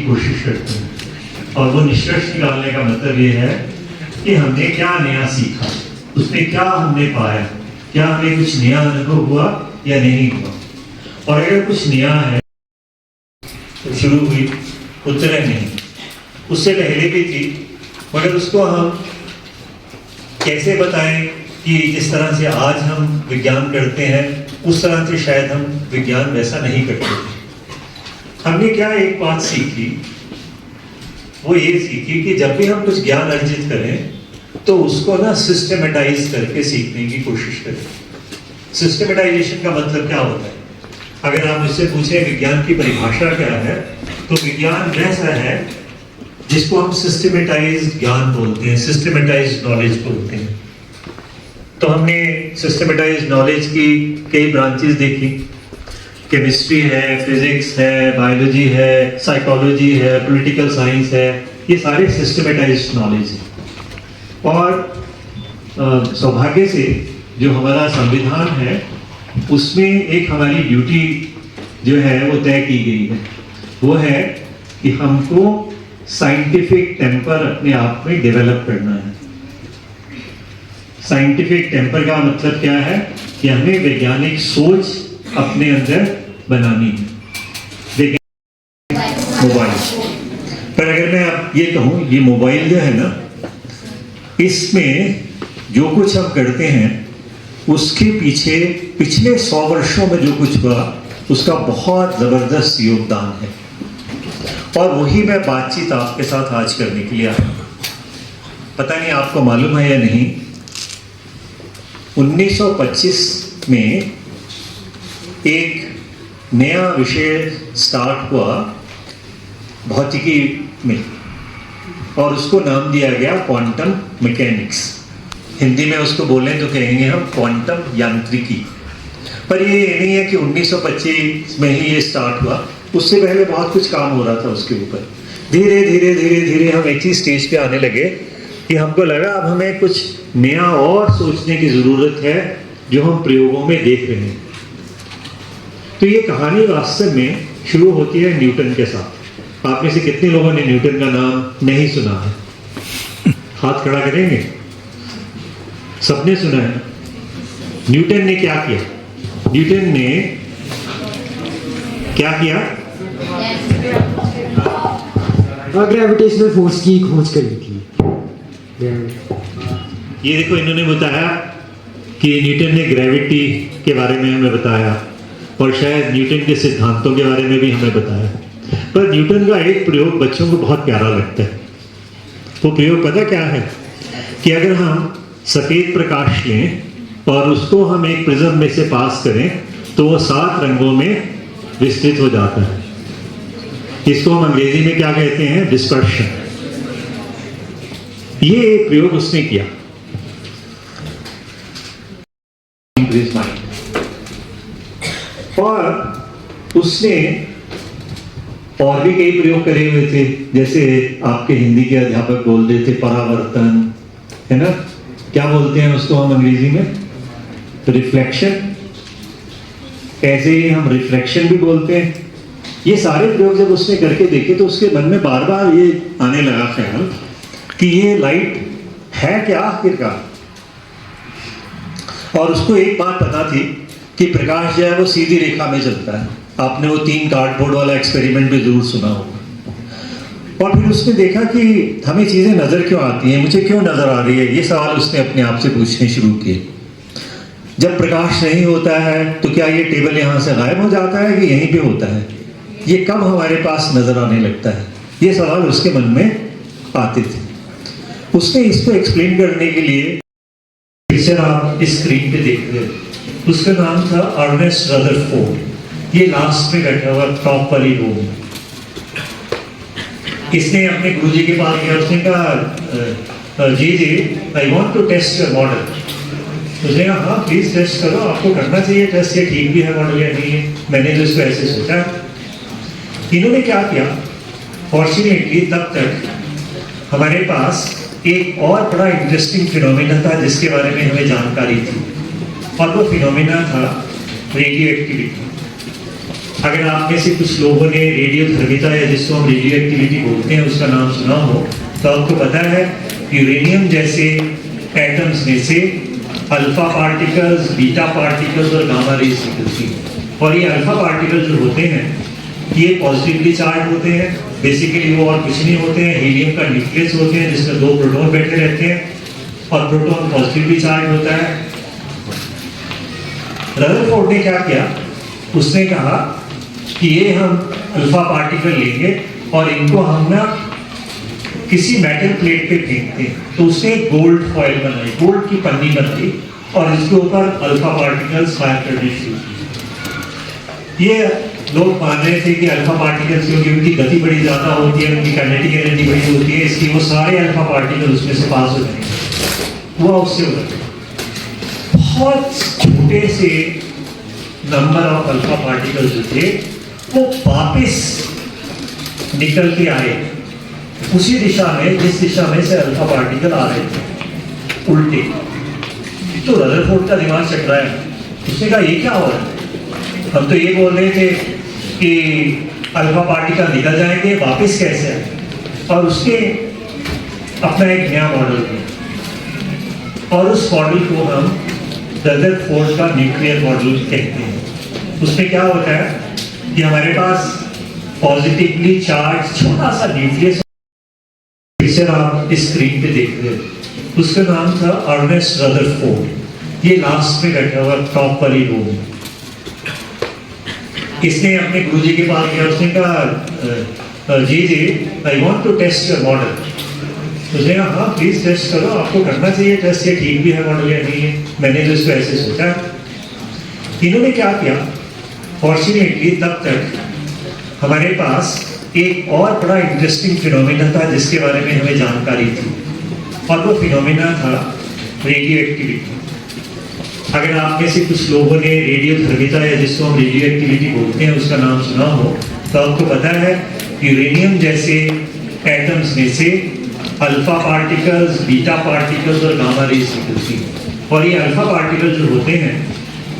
की कोशिश करते हैं, और वो निष्कर्ष निकालने का मतलब ये है कि हमने क्या नया सीखा, उसमें क्या हमने पाया, क्या हमें कुछ नया अनुभव हुआ या नहीं हुआ। और अगर कुछ नया है तो शुरू हुई उत्तरण नहीं, उससे पहले भी थी, मगर उसको हम कैसे बताएं कि जिस तरह से आज हम विज्ञान करते हैं उस तरह से शायद हम विज्ञान वैसा नहीं करते थे। हमने क्या एक बात सीखी, वो ये सीखी कि जब भी हम कुछ ज्ञान अर्जित करें तो उसको ना सिस्टमेटाइज करके सीखने की कोशिश करें। सिस्टमेटाइजेशन का मतलब क्या होता है? अगर आप मुझसे पूछें विज्ञान की परिभाषा क्या है, तो विज्ञान वैसा है जिसको हम सिस्टमेटाइज ज्ञान बोलते हैं, सिस्टमेटाइज नॉलेज बोलते हैं। तो हमने सिस्टमेटाइज नॉलेज की कई ब्रांचेस देखी, केमिस्ट्री है, फिजिक्स है, बायोलॉजी है, साइकोलॉजी है, पॉलिटिकल साइंस है, ये सारे सिस्टमेटाइज नॉलेज है। और सौभाग्य से जो हमारा संविधान है उसमें एक हमारी ड्यूटी जो है वो तय की गई है, वो है कि हमको साइंटिफिक टेम्पर अपने आप में डेवलप करना है। साइंटिफिक टेम्पर का मतलब क्या है कि हमें वैज्ञानिक सोच अपने अंदर बनानी है। मोबाइल पर अगर मैं अब ये कहूँ, ये मोबाइल जो है ना, इसमें जो कुछ हम करते हैं उसके पीछे पिछले 100 वर्षों में जो कुछ हुआ उसका बहुत जबरदस्त योगदान है, और वही मैं बातचीत आपके साथ आज करने के लिए आया हूं। पता नहीं आपको मालूम है या नहीं, 1925 में एक नया विषय स्टार्ट हुआ भौतिकी में, और उसको नाम दिया गया क्वांटम मैकेनिक्स। हिंदी में उसको बोलें तो कहेंगे हम क्वांटम यांत्रिकी। पर ये नहीं है कि 1925 में ही ये स्टार्ट हुआ, उससे पहले बहुत कुछ काम हो रहा था उसके ऊपर। धीरे धीरे धीरे धीरे हम एक ही स्टेज पे आने लगे कि हमको लगा अब हमें कुछ नया और सोचने की ज़रूरत है जो हम प्रयोगों में देख रहे हैं। तो ये कहानी वास्तव में शुरू होती है न्यूटन के साथ। आप में से कितने लोगों ने न्यूटन का नाम नहीं सुना है? हाथ खड़ा करेंगे। सबने सुना है। न्यूटन ने क्या किया? न्यूटन ने क्या किया? ग्रेविटेशनल फोर्स की खोज करी थी। ये देखो, इन्होंने बताया कि न्यूटन ने ग्रेविटी के बारे में हमें बताया, और शायद न्यूटन के सिद्धांतों के बारे में भी हमें बताया। पर न्यूटन का एक प्रयोग बच्चों को बहुत प्यारा लगता है। वो प्रयोग पता क्या है? कि अगर हम सफेद प्रकाश लें और उसको हम एक प्रिज्म में से पास करें तो वो 7 रंगों में विस्तृत हो जाता है। इसको हम अंग्रेजी में क्या कहते हैं? डिस्पर्शन। ये एक प्रयोग उसने किया। और उसने और भी कई प्रयोग करे हुए थे, जैसे आपके हिंदी के अध्यापक बोलते थे परावर्तन, है ना? क्या बोलते हैं उसको हम अंग्रेजी में? रिफ्लेक्शन। ऐसे ही हम रिफ्लेक्शन भी बोलते हैं। ये सारे प्रयोग जब उसने करके देखे तो उसके मन में बार बार ये आने लगा ख्याल कि ये लाइट है क्या आखिरकार। और उसको एक बात पता थी कि प्रकाश जो है वो सीधी रेखा में चलता है। आपने वो 3 कार्डबोर्ड वाला एक्सपेरिमेंट भी जरूर सुना होगा। और फिर उसने देखा कि हमें चीजें नजर क्यों आती हैं, मुझे क्यों नजर आ रही है, ये सवाल उसने अपने आप से पूछने शुरू किए। जब प्रकाश नहीं होता है तो क्या ये टेबल यहाँ से गायब हो जाता है कि यहीं पे होता है? ये कब हमारे पास नजर आने लगता है? ये सवाल उसके मन में आते थे। उसने इसको एक्सप्लेन करने के लिए पिक्चर आप इस स्क्रीन पे देख रहे हो, उसका नाम था अर्नेस्ट रदरफोर्ड। ये लास्ट में बैठा हुआ टॉप वाली रो में। इसने अपने गुरुजी के पास गया, उसने कहा जी I want to test your model. उसने कहा हाँ प्लीज टेस्ट करो, आपको करना चाहिए टेस्ट, ये ठीक भी है मॉडल या नहीं है, मैंने तो इसको ऐसे सोचा। इन्होंने क्या किया? फॉर्चुनेटली तब तक हमारे पास एक और बड़ा इंटरेस्टिंग फिनोमेना था जिसके बारे में हमें जानकारी थी, और वो फिनोमेना था रेडियो एक्टिविटी। अगर आप में से कुछ लोगों ने रेडियो धर्मिता या जिसको हम रेडियो एक्टिविटी बोलते हैं उसका नाम सुना हो तो आपको पता है यूरेनियम जैसे एटम्स में से अल्फा पार्टिकल्स, बीटा पार्टिकल्स और गामा रेज निकलती हैं। और ये अल्फा पार्टिकल जो होते हैं ये पॉजिटिवली चार्ज होते हैं। बेसिकली वो और कुछ नहीं होते हैं, हीलियम का न्यूक्लियस होते हैं जिसमें 2 प्रोटॉन बैठे रहते हैं और प्रोटॉन पॉजिटिवली चार्ज होता है। रदरफोर्ड ने क्या किया, उसने कहा कि ये हम अल्फा पार्टिकल लेंगे और इनको हम ना किसी मेटल प्लेट पे फेंकते हैं। तो उसने गोल्ड फॉइल बनाई, गोल्ड की पन्नी बनाई और इसके ऊपर अल्फा पार्टिकल्स फायर करने शुरू किए। ये लोग मान रहे थे कि अल्फा पार्टिकल्स क्योंकि उनकी गति बड़ी ज़्यादा होती है, उनकी काइनेटिक एनर्जी बड़ी होती है, इसलिए वो सारे अल्फा पार्टिकल उसमें से पास हो जाएंगे। वो उससे उधर बहुत छोटे से नंबर ऑफ अल्फा पार्टिकल जो थे वो वापस निकल के आए उसी दिशा में जिस दिशा में से अल्फा पार्टिकल आ रहे थे, उल्टे। तो रदरफोर्ड का दिमाग चट रहा है, उसने कहा ये क्या हो रहा है, हम तो ये बोल रहे थे कि अल्फा पार्टिकल निकल जाएंगे, वापस कैसे आए। और उसने अपना एक नया मॉडल दिया और उस मॉडल को हम रदरफोर्ड का न्यूक्लियर मॉडल कहते हैं। उसमें क्या होता है कि हमारे पास पॉजिटिवली चार्ज छोटा सा न्यूक्लियस, जिसे आप इस स्क्रीन पे देख रहे हो, उसका नाम था अर्नेस्ट रदरफोर्ड। ये लास्ट में बैठा हुआ टॉप वाली रो में। इसने अपने गुरुजी के पास गया, उसने कहा जी I want to test your model. उसने कहा हाँ प्लीज टेस्ट करो, आपको करना चाहिए टेस्ट, ये ठीक भी है मॉडल या नहीं है, मैंने तो इसको ऐसे सोचा। इन्होंने क्या किया, फॉर्चुनेटली तब तक हमारे पास एक और बड़ा इंटरेस्टिंग फिनोमिना था जिसके बारे में हमें जानकारी थी और वो फिनोमिना था रेडियो एक्टिविटी। अगर आप में से कुछ लोगों ने रेडियो धर्मिता या जिसको हम रेडियो एक्टिविटी बोलते हैं उसका नाम सुना हो तो आपको पता है यूरेनियम जैसे एटम्स में से अल्फा पार्टिकल्स, बीटा पार्टिकल्स और गामा रेज निकलती हैं। और ये अल्फा पार्टिकल जो होते हैं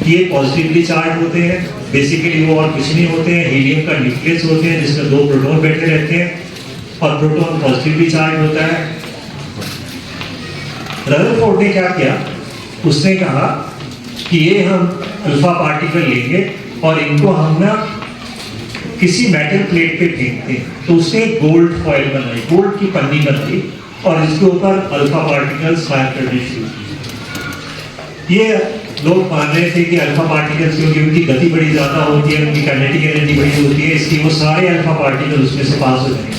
ये पॉजिटिवली चार्ज होते हैं। बेसिकली वो और कुछ नहीं होते हैं, हीलियम का न्यूक्लियस होते हैं जिसमें 2 प्रोटॉन बैठे रहते हैं और प्रोटॉन पॉजिटिवली चार्ज होता है। रदरफोर्ड ने क्या किया, उसने कहा कि ये हम अल्फा पार्टिकल लेंगे और इनको हम ना किसी मेटल प्लेट पे फेंकते हैं। तो उसने गोल्ड फॉइल बनाई, गोल्ड की पन्नी बनाई और इसके ऊपर अल्फा पार्टिकल्स फायर करने शुरू किए। ये लोग मान रहे थे कि अल्फा पार्टिकल्स क्योंकि उनकी गति बड़ी ज़्यादा होती है, उनकी काइनेटिक एनर्जी बड़ी होती है, इसलिए वो सारे अल्फा पार्टिकल उसमें से पास हो जाएंगे।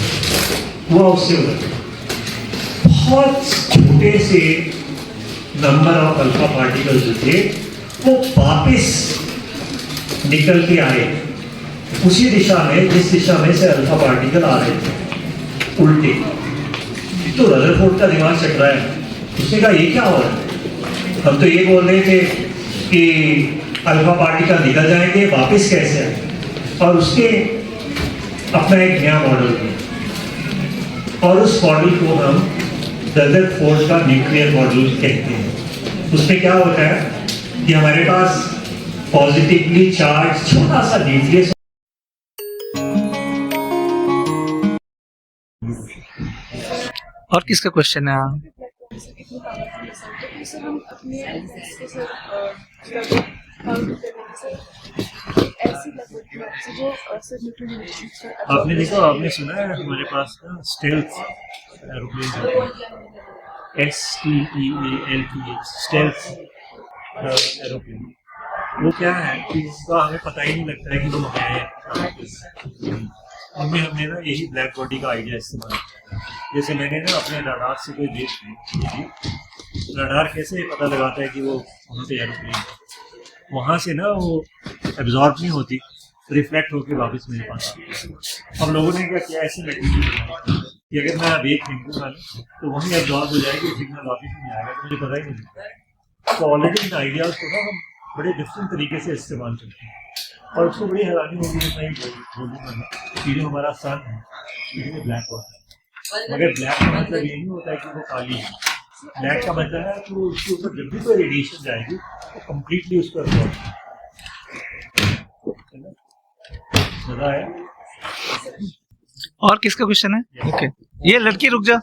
वो उससे उधर बहुत छोटे से नंबर ऑफ अल्फा पार्टिकल जो थे वो वापस निकल के आए उसी दिशा में जिस दिशा में से अल्फा पार्टिकल आ रहे थे, उल्टे। तो रदरफोर्ड का दिमाग चट रहा है, उसने कहा ये क्या हो रहा है, हम तो ये बोल रहे थे कि अल्फा पार्टिकल निकल जाएंगे, वापस कैसे आए। और उसने अपना एक नया मॉडल दिया और उस मॉडल को हम रदरफोर्ड का न्यूक्लियर मॉडल कहते हैं। उसमें क्या होता है कि हमारे पास पॉजिटिवली चार्ज छोटा सा न्यूक्लियस। और किसका क्वेश्चन है? सर हम अपने आपने देखा, आपने सुना है हमारे पास ना stealth aeroplane, STEALTH, stealth aeroplane. वो क्या है कि उसका हमें पता ही नहीं लगता है कि वो है। उनमें हमने ना यही ब्लैक बॉडी का आइडिया इस्तेमाल किया। जैसे मैंने ना अपने रडार से कोई देख ली, रडार कैसे पता लगाता है कि वो वहाँ पे एरोप्लेन है, वहाँ से ना वो एब्जॉर्ब नहीं होती, रिफ्लेक्ट होकर वापस मेरे पास आती है। हम लोगों ने क्या किया, ऐसे मटेरियल कि अगर मैं अब एक फेंकूंगा तो वहीं एब्जॉर्ब हो जाएगी, सिग्नल वापस नहीं आएगा, तो मुझे पता ही नहीं लगता। तो ऑलरेडी इन आइडियाज़ को ना हम बड़े डिफरेंट तरीके से इस्तेमाल करते हैं और उसको बड़ी हैरानी होगी कि मैं बोलूँगा कि जो हमारा सन है इसमें ब्लैक होता है, मगर ब्लैक का मतलब ये नहीं होता है कि वो काली है। ब्लैक का मतलब है कि वो उसके ऊपर जब भी कोई रेडिएशन जाएगी तो कम्प्लीटली उसको एब्जॉर्ब है ना। मजा आया? और किसका क्वेश्चन है? ओके, ये लड़की रुक जा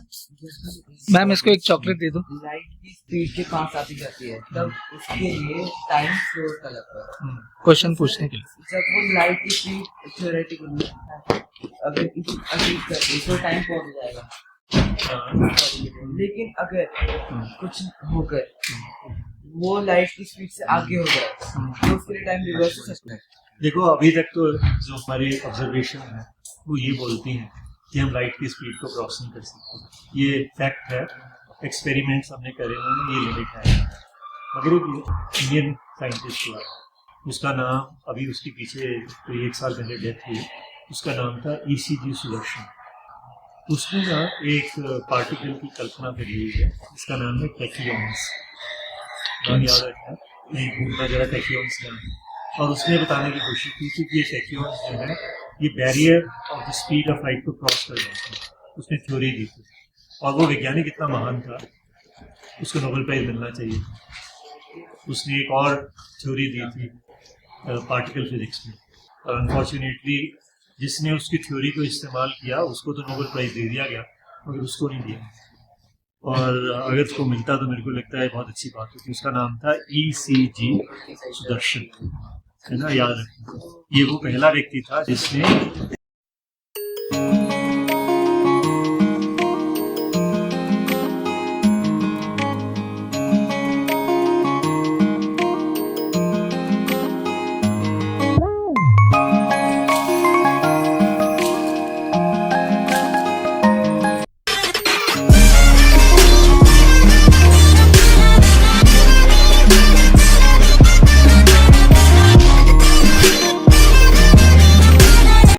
मैम, इसको एक चॉकलेट दे दो। लाइट की स्पीड के पास आती जाती है तब उसके लिए टाइम फ्लोर का लगता है। क्वेश्चन पूछने के लिए। जब वो लाइट की स्पीड थ्योरेटिकल अगर तो टाइम पहुंच जाएगा, लेकिन अगर कुछ होकर वो लाइट की स्पीड से आगे हो जाए तो उसके लिए टाइम रिवर्स हो सकता है। देखो अभी तक तो जो हमारे ऑब्जर्वेशन है वो ये बोलती हैं कि हम लाइट की स्पीड को क्रॉस नहीं कर सकते। ये फैक्ट है, एक्सपेरिमेंट्स हमने करे हुए, ये लिमिट है। मगर एक इंडियन साइंटिस्ट हुआ, उसका नाम अभी उसके पीछे कोई 1 साल पहले डेथ हुई, उसका नाम था ECG सुदर्शन। उसने ना एक पार्टिकल की कल्पना करी हुई है, इसका नाम है टैक्योन्स। नाम याद रखना, नहीं भूलना जरा टैक्योन्स नाम। और उसने बताने की कोशिश की थी कि ये टैक्योन्स जो है ये barrier of the speed of light को क्रॉस कर जाते हैं। उसने थ्योरी दी थी, और वो वैज्ञानिक इतना महान था, उसको नोबेल प्राइज मिलना चाहिए। उसने एक और थ्योरी दी थी पार्टिकल फिजिक्स में, और अनफॉर्चुनेटली जिसने उसकी थ्योरी को इस्तेमाल किया उसको तो नोबेल प्राइज दे दिया गया, मगर उसको नहीं दिया। और अगर उसको मिलता तो मेरे को लगता है बहुत अच्छी बात होती। उसका नाम था ECG सुदर्शन, है ना, याद रखना। ये वो पहला व्यक्ति था जिसने